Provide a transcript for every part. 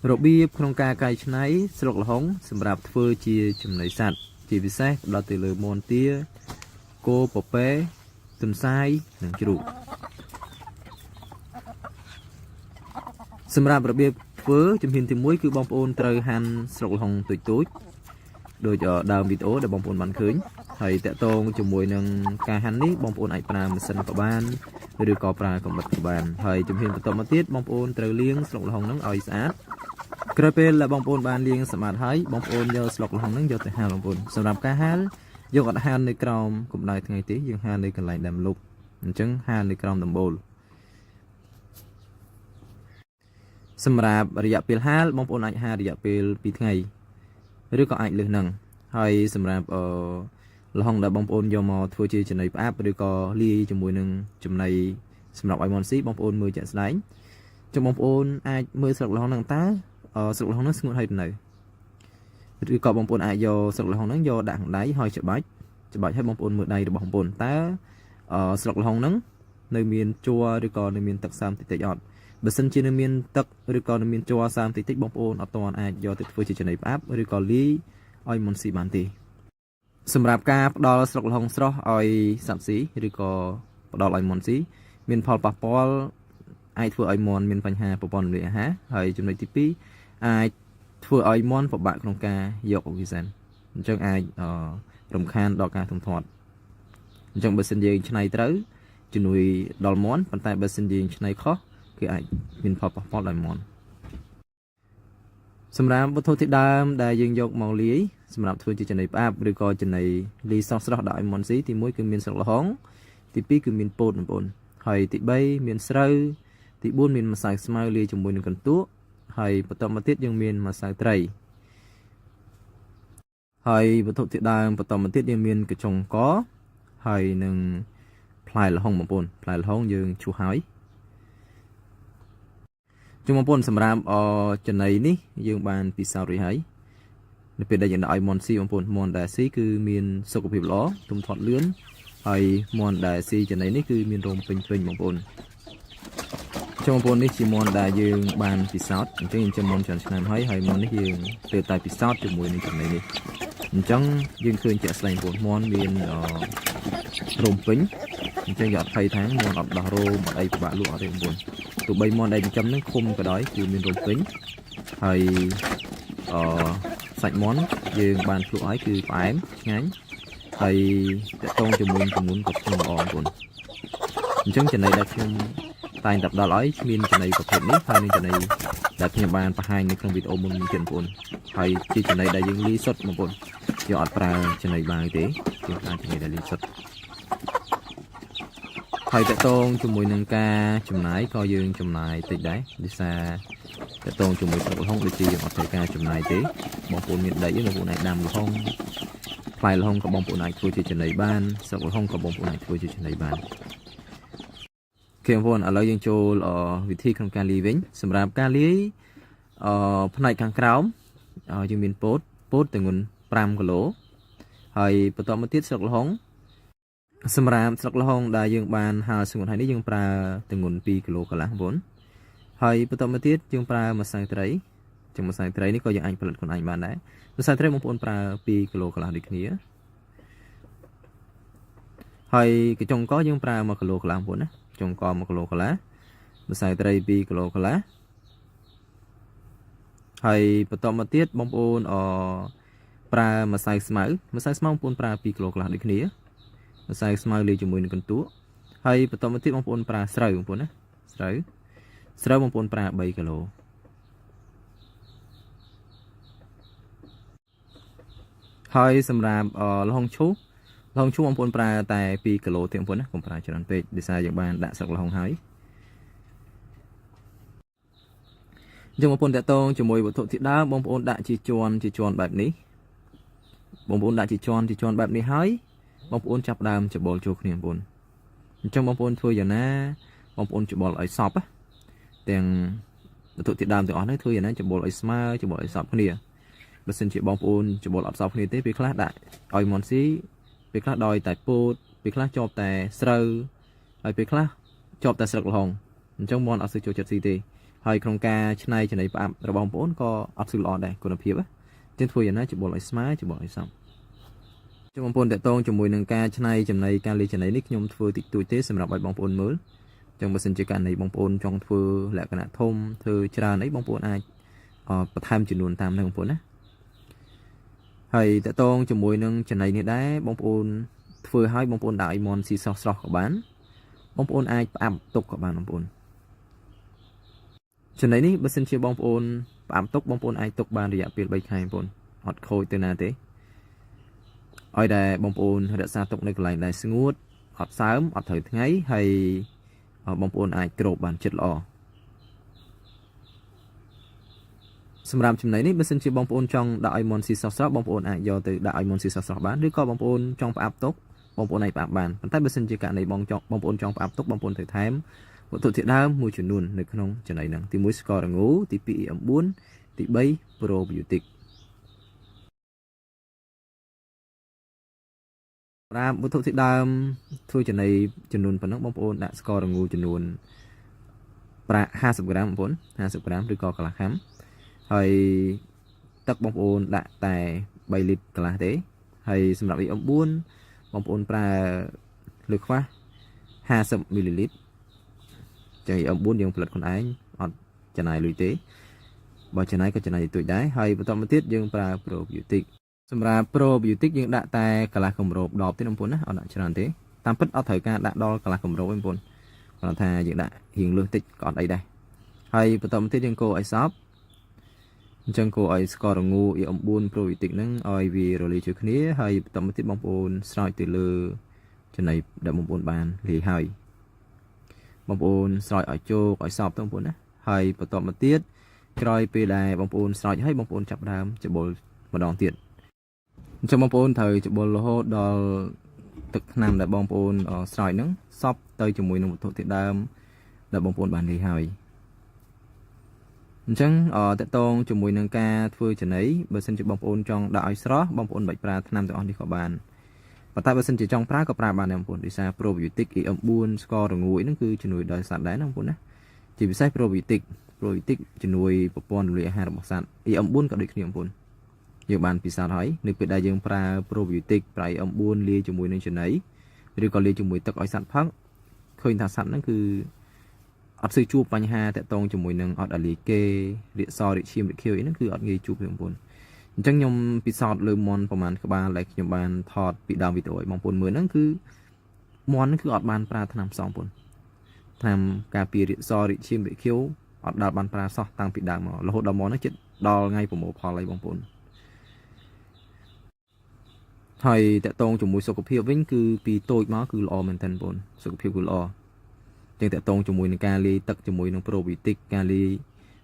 របៀបក្នុងការកែច្នៃស្លឹកល្ហុងសម្រាប់ធ្វើជាចំណីសត្វជាពិសេសដល់ទៅលើមាន់ទាគោពពែទន្សាយនិងជ្រូកសម្រាប់របៀបធ្វើជំហានទី1គឺបងប្អូនត្រូវហាន់ស្លឹកល្ហុងតូចៗដូចដើមវីដេអូដែលបងប្អូនបានឃើញហើយតាក់ទងជាមួយនឹងការហាន់នេះបងប្អូនអាចប្រើម៉ាស៊ីនក៏បានឬក៏ប្រើកាំបិតក៏បានហើយជំហានបន្តមកទៀតបងប្អូនត្រូវលាងស្លឹកល្ហុងហ្នឹងឲ្យស្អាតក្រោយពេលដែលបងប្អូនបានលាងសម្អាតហើយបងប្អូនយកស្លឹកល្ហុងហ្នឹងយកទៅហាលបងប្អូនសម្រាប់ការហាលយកអត់ហាលនៅក្រោមកម្ដៅថ្ងៃទេយើងហាលនៅកន្លែងដែលម្លប់អញ្ចឹងហាលនៅក្រោមដំបូលសម្រាប់រយៈពេលហាលបងប្អូនអាចហាលរយៈពេល2ថ្ងៃឬក៏អាចលើសហ្នឹងហើយសម្រាប់ល្ហុងដែលបងប្អូនយកមកធ្វើជាចំណីផ្អាប់ឬក៏លាយជាមួយនឹងចំណីសម្រាប់ឲ្យមាន់ស៊ីបងប្អូនមើលជាក់ស្ដែងចឹងបងប្អូនអាចមើលស្លឹកល្ហុងហ្នឹងតើស្លឹកល្ហុងហ្នឹងស្ងួតហើយទៅនៅឬក៏បងប្អូនអាចយកស្លឹកល្ហុងហ្នឹងយកដាក់ក្នុងដៃហើយច្បាច់ឲ្យបងប្អូនមើលដៃរបស់បងប្អូនតើស្លឹកល្ហុងហ្នឹងនៅមានជ័រឬក៏នៅមានទឹកសើមតិចៗអត់បើសិនជានៅមានទឹកឬក៏នៅមានជ័រសើមតិចៗបងប្អូនអត់ទាន់អាចយកទៅធ្វើជាចំណីផ្អាប់ឬក៏លាយឲ្យមាន់ស៊ីបានទេសម្រាប់ការផ្ដល់ស្លឹកល្ហុងស្រស់ឲ្យសត្វស៊ីឬក៏ផ្ដល់ឲ្យមាន់ស៊ីមានផលប៉ះពាល់អាចធ្វើឲ្យមាន់មានបញ្ហាប្រព័ន្ធរំលាយអាហារហើយចំណុចទី2អាចធ្វើឲ្យមាន់ពិបាកក្នុងការយកអុកស៊ីសែនអញ្ចឹងអាចរំខានដល់ការធំធាត់អញ្ចឹងបើសិនយើងច្នៃត្រូវជំនួយដល់មាន់ប៉ុន្តែបើសិនយើងច្នៃខុសគឺអាចមានផលប៉ះពាល់ដល់មាន់សម្រាប់វត្ថុធាតុដើមដែលយើងយកមកលាយសម្រាប់ធ្វើជាចំណីផ្អាប់ឬក៏ចំណីលាយស្រស់ៗដាក់ឲ្យមាន់ស៊ីទី1គឺមានស្លឹកល្ហុងទី2គឺមានពោតបងប្អូនហើយទី3មានស្រូវទី4មានម្សៅស្មៅលាយជាមួយនឹងកន្ទក់ហើយបន្តមកទៀតយើងមានម្សៅត្រីហើយវត្ថុធាតុដើមបន្តមកទៀតយើងមានកញ្ចុងកហើយនឹងផ្លែល្ហុងបងប្អូនផ្លែល្ហុងយើងឈូសហើយជុំបងប្អូនសម្រាប់ចំណីនេះយើងបានពិសោធន៍រួចហើយនៅពេលដែលយើងដាក់ឲ្យមាន់ស៊ីបងប្អូនមាន់ដែលស៊ីគឺមានសុខភាពល្អទុំធាត់លឿនហើយមាន់ដែលស៊ីចំណីនេះគឺមានរោមពេញបងប្អូនជុំបងប្អូននេះជាមាន់ដែលយើងបានពិសោធន៍អញ្ចឹងយើងចាំមាន់ច្រើនឆ្នាំហើយមាន់នេះយើងត្រូវតែពិសោធន៍ជាមួយនឹងចំណីនេះអញ្ចឹងយើងឃើញជាក់ស្ដែងបងប្អូនមាន់មានរោមពេញអញ្ចឹងយកអត់ភ័យថាមាន់អត់ដោះរោមអត់អីពិបាកលក់អត់ទេបងប្អូនទោះបីមាន់ដែលចិញ្ចឹមនឹងឃុំក៏ដោយគឺមានរោមពេញហើយសាច់មាន់យើងបានភ្លក់ឲ្យគឺផ្អែមឆ្ងាញ់ហើយតកតងជាមួយចំនួនក៏ខ្ញុំល្អបងប្អូនអញ្ចឹងចំណីដែលខ្ញុំតែងតែផ្ដល់ឲ្យមានចំណីប្រភេទនេះហើយនឹងចំណីដែលខ្ញុំបានបង្ហាញនៅក្នុងវីដេអូមុនៗទៀតបងប្អូនហើយជាចំណីដែលយើងលាយសុទ្ធបងប្អូនយើងអត់ប្រើចំណីបាយទេយើងប្រើចំណីដែលលាយសុទ្ធហើយតកតងជាមួយនឹងការចំណាយក៏យើងចំណាយតិចដែរដោយសារតកតងជាមួយស្លឹកល្ហុងដូចជាយើងអត់ត្រូវការចំណាយទេបងប្អូនមានដីបងប្អូនអាចដាំល្ហុងផ្លែល្ហុងក៏បងប្អូនអាចធ្វើជាចំណីបានស្លឹកល្ហុងក៏បងប្អូនអាចធ្វើជាចំណីបានបងប្អូនឥឡូវយើងចូលវិធីក្នុងការលាយវិញសម្រាប់ការលាយផ្នែកខាងក្រោមយើងមានពោតទម្ងន់5គីឡូហើយបន្តមកទៀតស្លឹកល្ហុងសម្រាប់ស្លឹកល្ហុងដែលយើងបានហាលស្ងួតហើយនេះយើងប្រើទម្ងន់2គីឡូកន្លះបងប្អូនហើយបន្តមកទៀតយើងប្រើម្សៅត្រីចឹងម្សៅត្រីនេះក៏យើងអាចផលិតខ្លួនឯងបានដែរម្សៅត្រីបងប្អូនប្រើ2គីឡូកន្លះដូចគ្នាហើយកញ្ចុងកយើងប្រើ1គីឡូកន្លះបងប្អូនណាចុងក1គីឡូកន្លះម្សៅត្រី2គីឡូកន្លះហើយបន្តមកទៀតបងប្អូនប្រើម្សៅស្មៅបងប្អូនប្រើ2គីឡូកន្លះដូចគ្នាម្សៅស្មៅលាយជាមួយនឹងកន្ទក់ហើយបន្តមកទៀតបងប្អូនប្រើស្រូវបងប្អូនណាស្រូវបងប្អូនប្រើ3គីឡូហើយសម្រាប់ល្ហុងឈូសបងប្អូនប្រើតែ2គីឡូទេបងប្អូនណាកុំប្រើច្រើនពេកដោយសារយើងបានដាក់ស្លឹកល្ហុងហើយអញ្ចឹងបងប្អូនតកតងជាមួយវត្ថុធាតុដើមបងប្អូនដាក់ជាជាន់បែបនេះបងប្អូនដាក់ជាជាន់បែបនេះហើយបងប្អូនចាប់ដើមច្បល់ចូលគ្នាបងប្អូនអញ្ចឹងបងប្អូនធ្វើយ៉ាងណាបងប្អូនច្បល់ឲ្យសព្វទាំងវត្ថុធាតុដើមទាំងអស់នេះធ្វើយ៉ាងណាច្បល់ឲ្យស្មើច្បល់ឲ្យសព្វគ្នាបើសិនជាបងប្អូនច្បល់អត់សព្វគ្នាទេពេលខ្លះដាក់ឲ្យមាន់ស៊ីពេលខ្លះដោយតែពោតពេលខ្លះជាប់តែស្រូវហើយពេលខ្លះជាប់តែស្លឹកល្ហុងអញ្ចឹងមាន់អត់សូវចូលចិត្តស៊ីទេ ហើយក្នុងការឆ្នៃចំណីផ្អាប់របស់បងប្អូនក៏អត់ស្គាល់ល្អដែរគុណភាពចឹងធ្វើយ៉ាងណាច្បល់ឲ្យស្មើច្បល់ឲ្យសមចឹងបងប្អូនតកតងជាមួយនឹងការឆ្នៃចំណីការលាយចំណីនេះខ្ញុំធ្វើតិចតួចទេសម្រាប់ឲ្យបងប្អូនមើលចឹងបើសិនជាករណីបងប្អូនចង់ធ្វើលក្ខណៈធំធ្វើច្រើនអីបងប្អូនអាចបន្ថែមចំនួនតាមនឹងបងប្អូនណាហើយតកតងជាមួយនឹងចំណីនេះដែរបងប្អូនធ្វើឲ្យបងប្អូនដាក់ឲ្យមន់ស៊ីស្រស់ស្រស់ក៏បានបងប្អូនអាចផ្អាប់ទុកក៏បានបងប្អូនចំណីនេះបើសិនជាបងប្អូនផ្អាប់ទុកបងប្អូនអាចទុកបានរយៈពេល3ខែបងប្អូនអត់ខូចទៅណាទេឲ្យតែបងប្អូនរក្សាទុកនៅកន្លែងដែលស្ងួតអត់សើមអត់ត្រូវថ្ងៃហើយបងប្អូនអាចគ្របបានចិត្តល្អសម្រាប់ចំណីនេះបើសិនជាបងប្អូនចង់ដាក់ឲ្យមន់ស៊ីស្រស់ស្រស់បងប្អូនអាចយកទៅដាក់ឲ្យមន់ស៊ីស្រស់ស្រស់បានឬក៏បងប្អូនចង់ផ្អាប់ទុកបងប្អូនអាចផ្អាប់បានប៉ុន្តែបើសិនជាករណីបងប្អូនចង់ផ្អាប់ទុកបងប្អូនត្រូវថែមវត្ថុធាតុដើមមួយចំនួននៅក្នុងចំណីហ្នឹងទី1ស្កររងូទី2 EM4 ទី3 probiotic សម្រាប់វត្ថុធាតុដើមធ្វើចំណីចំនួនប៉ុណ្ណឹងបងប្អូនដាក់ស្កររងូចំនួន50 ក្រាមបងប្អូន50 ក្រាមឬក៏កន្លះខាំហើយទឹកបងប្អូនដាក់តែ3លីត្រកន្លះទេហើយសម្រាប់ EM4 បងប្អូនប្រើលើខ្វះ50 មីលីលីត្រចឹង EM4 យើងផលិតខ្លួនឯងអត់ចំណាយលុយទេបើចំណាយក៏ចំណាយតិចដែរហើយបន្តមកទៀតយើងប្រើ probiotic សម្រាប់ probiotic យើងដាក់តែកន្លះគម្របដបទេបងប្អូនណាអត់ដាក់ច្រើនទេតាមពិតអត់ត្រូវការដាក់ដល់កន្លះគម្របទេបងប្អូនគាត់ថាយើងដាក់រៀងលើសតិចក៏អត់អីដែរហើយបន្តមកទៀតយើងកូរឲ្យសព្វអញ្ចឹងកូរឲ្យស្កររងូ EM4 probiotic ហ្នឹងឲ្យវារលាយជួយគ្នាហើយបន្តមកទៀតបងប្អូនស្រោចទៅលើចំណីដែលបងប្អូនបានលាយហើយបងប្អូនស្រោចឲ្យជោគឲ្យសព្វទៅបងប្អូនណាហើយបន្តមកទៀតក្រោយពេលដែលបងប្អូនស្រោចហើយបងប្អូនចាប់ដើមច្បល់ម្ដងទៀតអញ្ចឹងបងប្អូនត្រូវច្បល់រហូតដល់ទឹកថ្នាំដែលបងប្អូនស្រោចហ្នឹងសព្វទៅជាមួយនឹងវត្ថុធាតុដើមដែលបងប្អូនបានលាយហើយអញ្ចឹងតកតងជាមួយនឹងការធ្វើចំណីបើសិនជាបងប្អូនចង់ដាក់ឲ្យស្រស់បងប្អូនបាច់ប្រើថ្នាំទាំងអស់នេះក៏បានប៉ុន្តែបើសិនជាចង់ប្រើក៏ប្រើបានដែរបងប្អូនដោយសារ probiotic EM4 ស្កររងូហ្នឹងគឺជំនួយដល់សត្វដែរណាបងប្អូនណាជាពិសេស probiotic ជំនួយប្រព័ន្ធរំលាយអាហាររបស់សត្វ EM4 ក៏ដូចគ្នាបងប្អូនយើងបានពិសោធន៍ហើយនៅពេលដែលយើងប្រើ probiotic ប្រើ EM4 លាយជាមួយនឹងចំណីឬក៏លាយជាមួយទឹកឲ្យសត្វផឹកឃើញថាសត្វហ្នឹងគឺអត់សូវជួបបញ្ហាតាក់ទងជាមួយនឹងអត់អាលីគេរាកសរាកឈាមរាកខៀវអីហ្នឹងគឺអត់ងាយជួបទេបងប្អូនអញ្ចឹងខ្ញុំពិសោធន៍លើមន់ប្រហែលក្បាលដែលខ្ញុំបានថតពីដើមវីដេអូឲ្យបងប្អូនមើលហ្នឹងគឺមន់ហ្នឹងគឺអត់បានប្រើថ្នាំផ្សំបងប្អូនថ្នាំការពាររាកសរាកឈាមរាកខៀវអត់ដល់បានប្រើសោះតាំងពីដើមមករហូតដល់មន់ហ្នឹងជិតដល់ថ្ងៃប្រមូលផលហើយបងប្អូនហើយតាក់ទងជាមួយសុខភាពវិញគឺពីតូចមកគឺល្អមែនទែនបងប្អូនសុខភាពគឺល្អចឹងតាក់ទងជាមួយនឹងការលាយទឹកជាមួយនឹង probiotic ការលាយ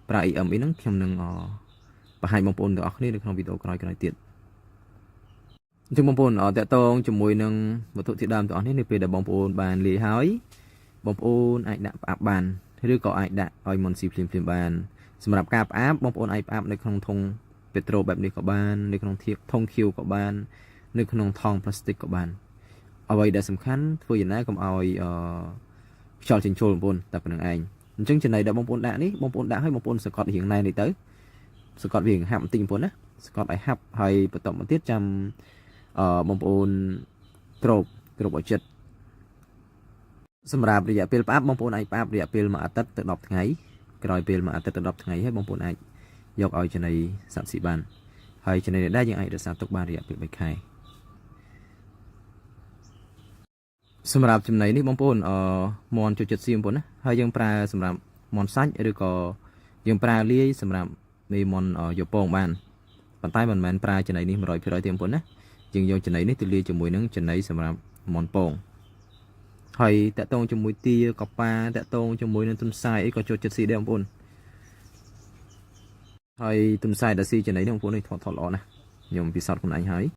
ប្រើ EM អីហ្នឹងខ្ញុំនឹងបង្ហាញបងប្អូនទាំងអស់គ្នានៅក្នុងវីដេអូក្រោយៗទៀតអញ្ចឹងបងប្អូនតាក់ទងជាមួយនឹងវត្ថុធាតុដើមទាំងអស់នេះនៅពេលដែលបងប្អូនបានលាយហើយបងប្អូនអាចដាក់ផ្អាប់បានឬក៏អាចដាក់ឲ្យមុនស៊ីភ្លាមៗបានសម្រាប់ការផ្អាប់បងប្អូនអាចផ្អាប់នៅក្នុងធុងពេត្រូបែបនេះក៏បាននៅក្នុងធុងខៀវក៏បាននៅក្នុងថង់ប្លាស្ទិកក៏បានអ្វីដែលសំខាន់ធ្វើយ៉ាងណាកុំឲ្យខ្យល់ចេញចូលបងប្អូនតែប៉ុណ្្នឹងឯងអញ្ចឹងចំណីដែលបងប្អូនដាក់នេះបងប្អូនដាក់ឲ្យបងប្អូនសកត់រៀងណែនេះទៅសកត់រៀងហាប់បន្តិចបងប្អូនណាសកត់ឲ្យហាប់ហើយបន្តមកទៀតចាំបងប្អូនគ្របឲ្យចិត្តសម្រាប់រយៈពេលផ្អាប់បងប្អូនអាចផ្អាប់រយៈពេល1អាទិត្យទៅ10ថ្ងៃក្រោយពេល1អាទិត្យទៅ10ថ្ងៃហើយបងប្អូនអាចយកឲ្យចំណីសត្វស៊ីបានហើយចំណីនេះដែរយើងអាចរក្សាទុកបានរយៈពេល3ខែសម្រាប់ចំណីនេះបងប្អូនមន់ចូលចិត្តសៀងបងប្អូនណាហើយយើងប្រើសម្រាប់មន់សាច់ឬក៏យើងប្រើលាយសម្រាប់មេមន់យកពងបានប៉ុន្តែមិនមែនប្រើចំណីនេះ 100% ទេបងប្អូនណាយើងយកចំណីនេះទៅលាយជាមួយនឹងចំណីសម្រាប់មន់ពងហើយតាក់ទងជាមួយទាកប៉ាតាក់ទងជាមួយនឹងទុនសាយអីក៏ចូលចិត្តស៊ីដែរបងប្អូនហើយទុនសាយដែលស៊ីចំណីនេះបងប្អូននេះថតល្អណាស់ខ្ញុំពិសោធន៍ខ្លួនឯងហើយ